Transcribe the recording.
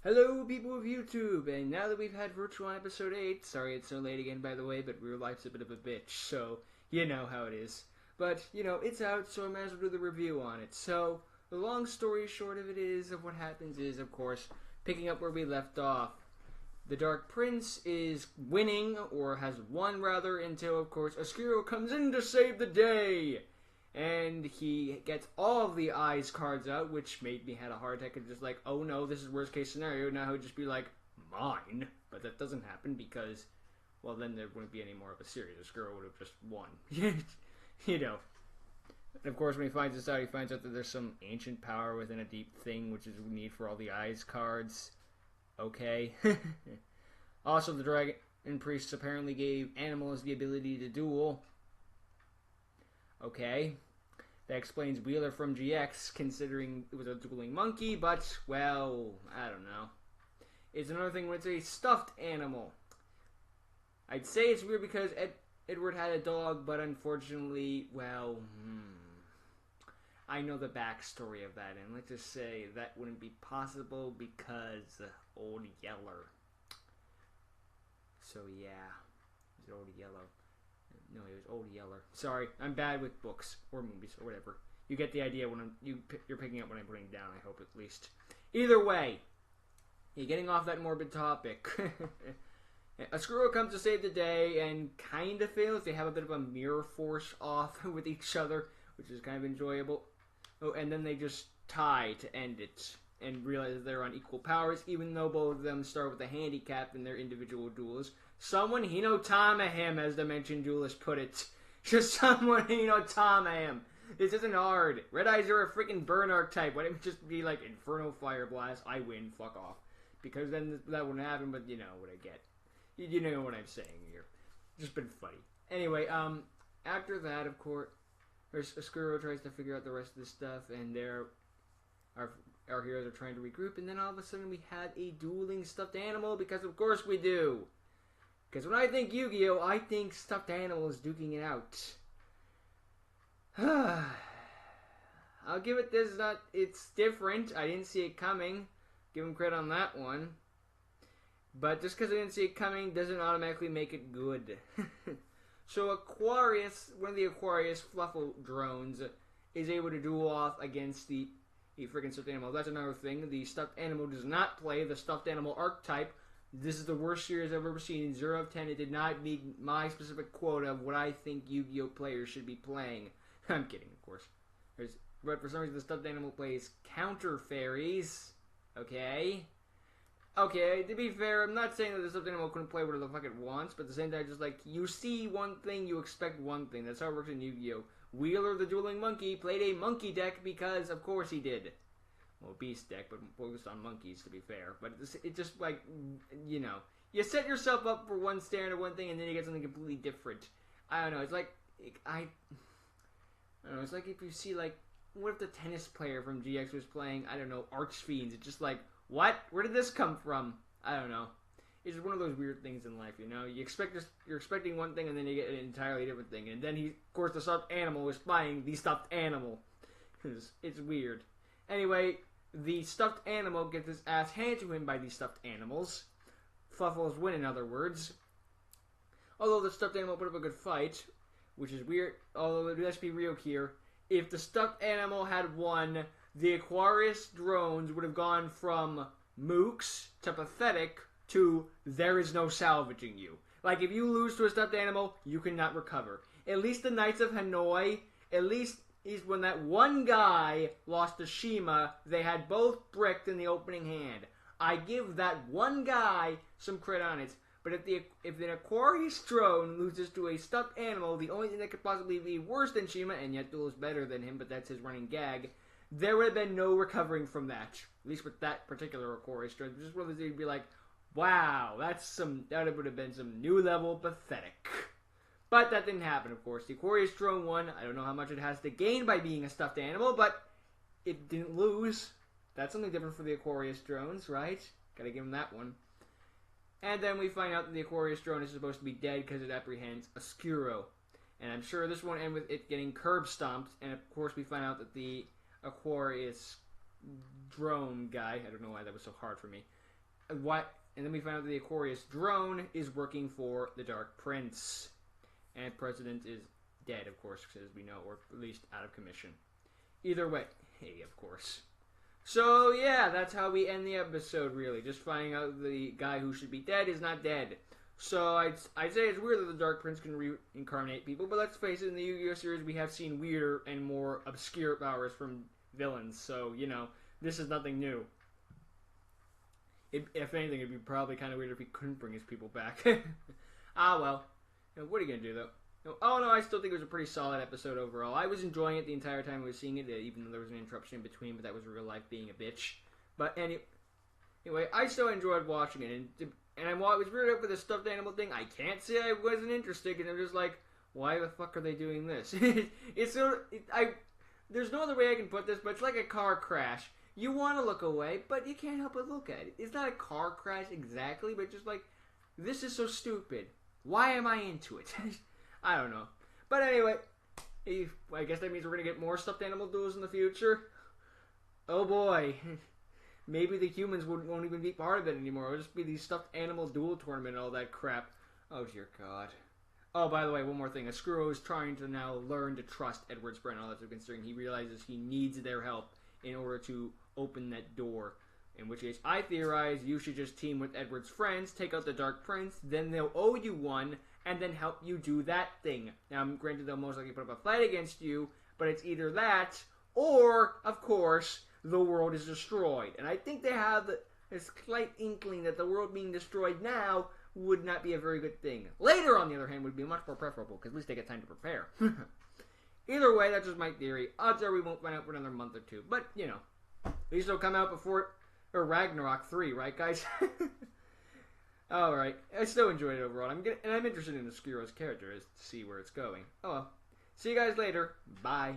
Hello, people of YouTube, and now that we've had Virtual on episode 8, sorry it's so late again, by the way, but real life's a bit of a bitch, so you know how it is. But, it's out, so I might as well do the review on it. So, the long story short of it is, of what happens is, of course, picking up where we left off. The Dark Prince is winning, or has won rather, until, of course, Yugioh comes in to save the day! And he gets all of the eyes cards out, which made me had a heart attack and just like, oh no, this is worst case scenario. Now he would just be like, mine? But that doesn't happen because, well, then there wouldn't be any more of a series. This girl would have just won. you know. And of course, when he finds this out, he finds out that there's some ancient power within a deep thing, which is need for all the eyes cards. Okay. Also, the dragon priests apparently gave animals the ability to duel. Okay. That explains Wheeler from GX, considering it was a dueling monkey, but, well, I don't know. It's another thing when it's a stuffed animal. I'd say it's weird because Edward had a dog, but unfortunately, well, I know the backstory of that, and let's just say that wouldn't be possible because Old Yeller. So, yeah. It's Old Yeller. No, it was Old Yeller. Sorry, I'm bad with books or movies or whatever. You get the idea when you're picking up what I'm putting down. I hope at least. Either way, you're getting off that morbid topic. Yugioh comes to save the day and kind of fails. They have a bit of a mirror force off with each other, which is kind of enjoyable. Oh, and then they just tie to end it and realize they're on equal powers, even though both of them start with a handicap in their individual duels. Someone Hinotama him, as the mentioned duelist put it. Just someone Hinotama him. This isn't hard. Red Eyes are a freaking burn archetype. Why didn't it just be like Inferno Fire Blast? I win. Fuck off. Because then that wouldn't happen, but you know what I get. You know what I'm saying here. Just been funny. Anyway, after that, of course, Yugioh tries to figure out the rest of this stuff, and our heroes are trying to regroup, and then all of a sudden we have a dueling stuffed animal, because of course we do. Because when I think Yu-Gi-Oh, I think stuffed animals duking it out. I'll give it this, it's different. I didn't see it coming. Give him credit on that one. But just because I didn't see it coming doesn't automatically make it good. So Aquarius, one of the Aquarius Fluffle drones, is able to duel off against the freaking stuffed animal. That's another thing. The stuffed animal does not play the stuffed animal archetype. This is the worst series I've ever seen. 0 of 10. It did not meet my specific quota of what I think Yu-Gi-Oh players should be playing. I'm kidding, of course. But for some reason, the stuffed animal plays counter fairies. Okay. Okay, to be fair, I'm not saying that the stuffed animal couldn't play whatever the fuck it wants, but at the same time, just like, you see one thing, you expect one thing. That's how it works in Yu-Gi-Oh! Wheeler, the dueling monkey, played a monkey deck because, of course, he did. Well, beast deck, but focused on monkeys, to be fair. But it just, like, you set yourself up for one standard or one thing, and then you get something completely different. I don't know, it's like, I don't know, it's like if you see, like, what if the tennis player from GX was playing, I don't know, Archfiends? It's just like, what? Where did this come from? I don't know. It's just one of those weird things in life, you're expecting one thing, and then you get an entirely different thing. And then of course, the stuffed animal is playing the stuffed animal. It's weird. Anyway, the stuffed animal gets his ass handed to him by the stuffed animals. Fluffles win, in other words. Although the stuffed animal put up a good fight, which is weird. Although, let's be real here. If the stuffed animal had won, the Aquarius drones would have gone from mooks to pathetic to there is no salvaging you. Like, if you lose to a stuffed animal, you cannot recover. At least the Knights of Hanoi, at least when that one guy lost to Shima, they had both bricked in the opening hand. I give that one guy some credit on it. But if the Aquarius drone loses to a stuffed animal, the only thing that could possibly be worse than Shima, and yet duel is better than him, but that's his running gag, there would have been no recovering from that. At least with that particular Aquarius drone. Just one of those things you'd be like, wow, that would have been some new level pathetic. But that didn't happen, of course. The Aquarius drone won. I don't know how much it has to gain by being a stuffed animal, but it didn't lose. That's something different for the Aquarius drones, right? Gotta give them that one. And then we find out that the Aquarius drone is supposed to be dead because it apprehends Yugioh. And I'm sure this won't end with it getting curb stomped. And of course we find out that the Aquarius drone guy, I don't know why that was so hard for me, what? And then we find out that the Aquarius drone is working for the Dark Prince, and President is dead, of course, as we know, or at least out of commission. Either way, hey, of course. So yeah, that's how we end the episode. Really, just finding out the guy who should be dead is not dead. So I'd say it's weird that the Dark Prince can reincarnate people, but let's face it, in the Yu-Gi-Oh series we have seen weirder and more obscure powers from villains, so, you know, this is nothing new. If anything, it'd be probably kind of weird if he couldn't bring his people back. Ah, well. You know, what are you going to do, though? Oh, no, I still think it was a pretty solid episode overall. I was enjoying it the entire time I was seeing it, even though there was an interruption in between, but that was real life being a bitch. But anyway, I still enjoyed watching it, and I was weirded out with the stuffed animal thing. I can't say I wasn't interested, and I'm just like, why the fuck are they doing this? There's no other way I can put this, but it's like a car crash. You want to look away, but you can't help but look at it. It's not a car crash exactly, but just like, this is so stupid. Why am I into it? I don't know. But anyway, I guess that means we're going to get more stuffed animal duels in the future. Oh boy. Maybe the humans won't even be part of it anymore. It'll just be the stuffed animal duel tournament and all that crap. Oh dear God. Oh, by the way, one more thing. Ascuro is trying to now learn to trust Edward's friend, all that, considering he realizes he needs their help in order to open that door. In which case, I theorize you should just team with Edward's friends, take out the Dark Prince, then they'll owe you one, and then help you do that thing. Now, granted, they'll most likely put up a fight against you, but it's either that, or, of course, the world is destroyed. And I think they have a slight inkling that the world being destroyed now would not be a very good thing. Later, on the other hand, would be much more preferable, because at least they get time to prepare. Either way, that's just my theory. Odds are we won't find out for another month or two. But, you know, at least it'll come out before Ragnarok 3, right, guys? Alright, I still enjoyed it overall. I'm interested in Ascuro's character to see where it's going. Oh well. See you guys later. Bye.